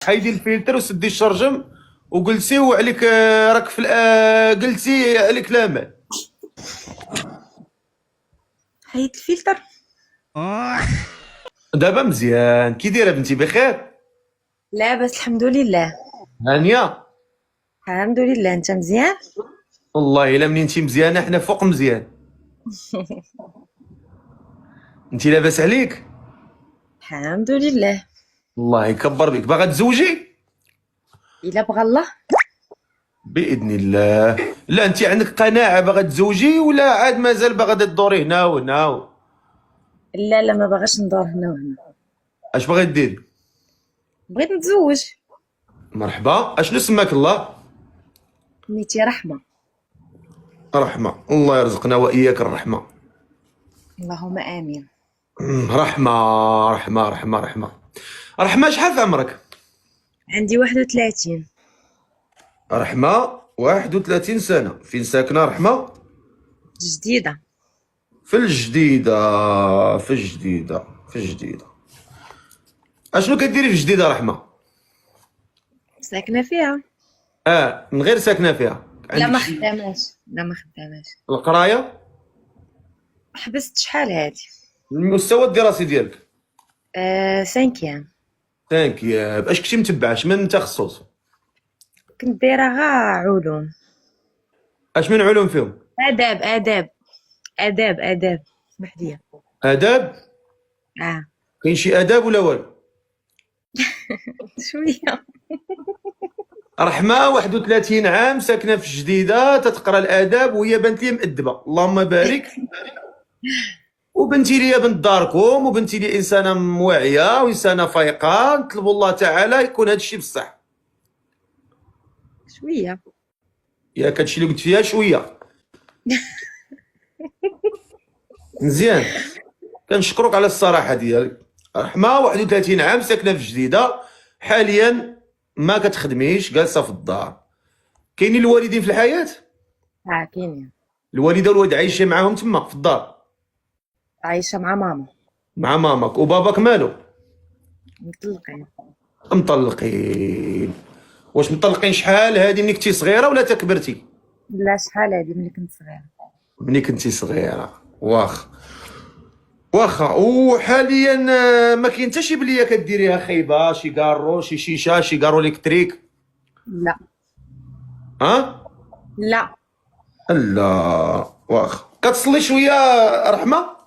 حيدي الفلتر وسدي الشرجم وقلتي وعليك راك في قلتي عليك لامان. حيد الفلتر. دابا مزيان. كي دايره بنتي؟ بخير؟ لاباس الحمد لله. هانيه؟ الحمد لله، انت مزيان؟ والله الا منين انتي مزيانه حنا فوق مزيان. انتي لاباس عليك؟ الحمد لله. الله يكبر بك. باغا تزوجي؟ الا بغى الله. باذن الله. لا انت عندك قناعه باغا تزوجي ولا عاد مازال باغا تدوري هنا وهنا لا لا، ما باغاش ندور هنا وهنا. اش باغي ديري؟ بغيت نتزوج. مرحبا. اشنو سماك الله؟ نيتي رحمه. رحمه. الله يرزقنا واياك الرحمه. اللهم امين. رحمه رحمه رحمه رحمه رحمه. شحال في عمرك؟ عندي 31. رحمه 31 سنه. فين ساكنه رحمه؟ جديده. في الجديده. في الجديده. في الجديده. اشنو كديري في الجديده رحمه؟ ساكنه فيها. من غير ساكنه فيها؟ لا عندك ما شي خداماش. لا ما خداماش. القرايه؟ حبست شحال هادي. المستوى الدراسي ديالك؟ 5 ثانك يا. اش كنتي متبع؟ اش من تخصص؟ كنت دايره غا علوم. اش من علوم فيهم؟ اداب اسمح لي. اداب؟ اه. كاين شي اداب ولا والو؟ شويه. رحمه 31 عام ساكنه في الجديده تتقرا الاداب وهي بنت لي مؤدبه اللهم بارك. وبنتي لي بنت داركم وبنتي لي انسانه واعيه وانسانه فايقه. نطلب الله تعالى يكون هذا الشيء بصح. شويه. ياك هادشي اللي قلت فيها شويه. مزيان. كنشكرك على الصراحه ديالك. رحمه 31 عام ساكنه في الجديده حاليا ما كتخدميش جالسه في الدار. كاينين الوالدين في الحياه؟ كاينين. الوالده والوالد عايشين معاهم تما في الدار؟ عايشه مع ماما. مع ماماك. وباباك مالو؟ مطلقين. مطلقين. واش مطلقين شحال هادي؟ ملي كنتي صغيره ولا تكبرتي؟ لا شحال هادي ملي كنت صغيره. ملي كنتي صغيره. واخا. وحاليا ما كاين حتى شي بليه كديريها خايبه؟ شي كارو، شي شيشه، شي كارو الكتريك؟ لا ها؟ لا. لا. واخا. كتصلي شويه رحمه؟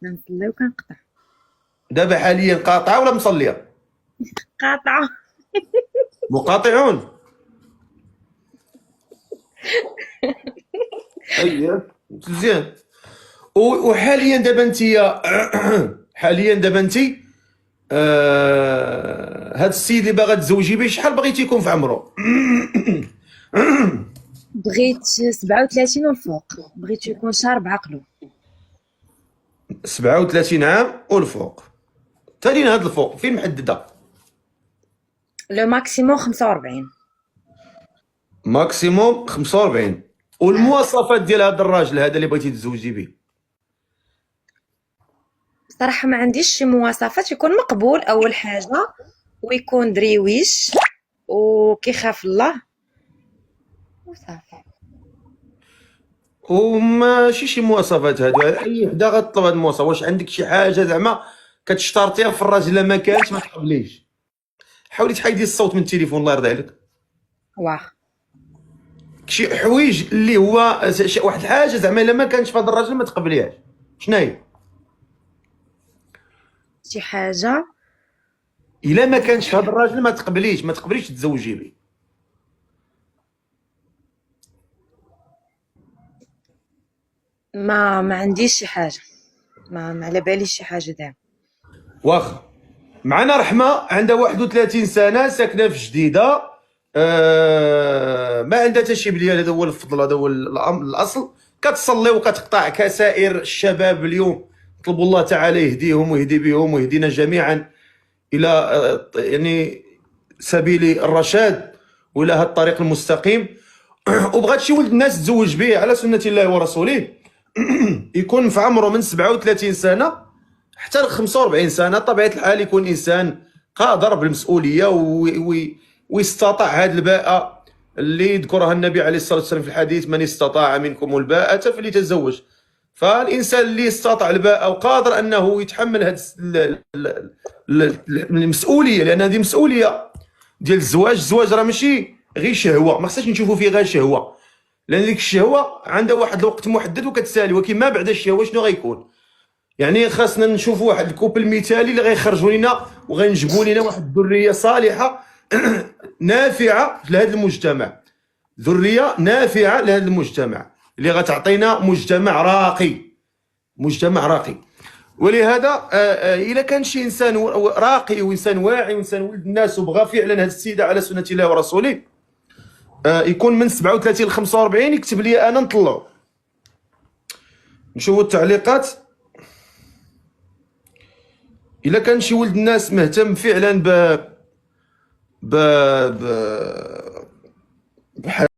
كنصلي وكنقطع. دابا حاليا قاطعه ولا مصليه؟ قاطعه. مقاطعون. اييه مزيان. وحاليا دابا انت حاليا دابا انت هاد السيد اللي باغا تزوجي به شحال بغيتي يكون في عمره؟ بغيت 37 والفوق. بغيت يكون شارب بعقلو. 37 عام والفوق. تالين هاد الفوق فين محدده؟ لو ماكسيموم 45. ماكسيموم 45. والمواصفات ديال هاد الراجل هذا اللي بغيتي تزوجي به؟ صراحه ما عنديش شي مواصفات. يكون مقبول اول حاجه، ويكون دريويش وكيخاف الله وصافي. وماشي شي مواصفات هادو اي وحده غتطلب هاد المواصفات. واش عندك شي حاجه زعما كتشترطيها في الراجل؟ الا ما كانش ما تقبليش. حاولي تحيدي الصوت من التليفون الله يرضي عليك. واه. شي حوايج اللي هو واحد الحاجه زعما الا ما كانش في هذا الراجل ما تقبليهاش. شنو هي؟ شي حاجه. الا ما كانش في هذا الراجل ما تقبليش تتزوجي به. ما عنديش شي حاجه. ما على باليش شي حاجه دابا. واخا. معنا رحمه عندها 31 سنه ساكنه في جديده. ما عندها حتى شي بليه. هذا هو الفضل، هذا هو الاصل. كتصلي وكتقطع كسائر الشباب اليوم. نطلبوا الله تعالى يهديهم ويهدي بهم ويهدينا جميعا الى يعني سبيل الرشاد والى هذا الطريق المستقيم. وبغات شي ولد الناس تزوج به على سنه الله ورسوله يكون في عمره من 37 سنه حتى ل 45 سنه. طبيعه الحال يكون انسان قادر بالمسؤوليه ويستطاع هذه الباءة اللي ذكرها النبي عليه الصلاه والسلام في الحديث: من استطاع منكم الباءة فليتزوج. فالانسان اللي استطاع الباءة وقادر انه يتحمل هذه المسؤوليه، لان هذه مسؤوليه ديال الزواج راه ماشي غير شهوه، ما خصناش نشوفوا فيه غير شهوه، لان ديك الشهوه عندها واحد الوقت محدد وكتسالي، ولكن ما بعد الشهوه شنو غيكون؟ يعني خاصنا نشوفوا واحد الكوبل المثالي اللي غيخرجوا لنا وغينجبوا لنا واحد الذريه صالحه نافعه لهذا المجتمع، ذريه نافعه لهذا المجتمع اللي غتعطينا مجتمع راقي، مجتمع راقي. ولهذا اذا كان شي انسان راقي وانسان واعي وانسان ولد الناس وبغى فعلا هذه السيده على سنه الله ورسوله، يكون من 37 ل 45 يكتب لي انا نطلعوا نشوفوا التعليقات. الا كان شي ولد الناس مهتم فعلا ب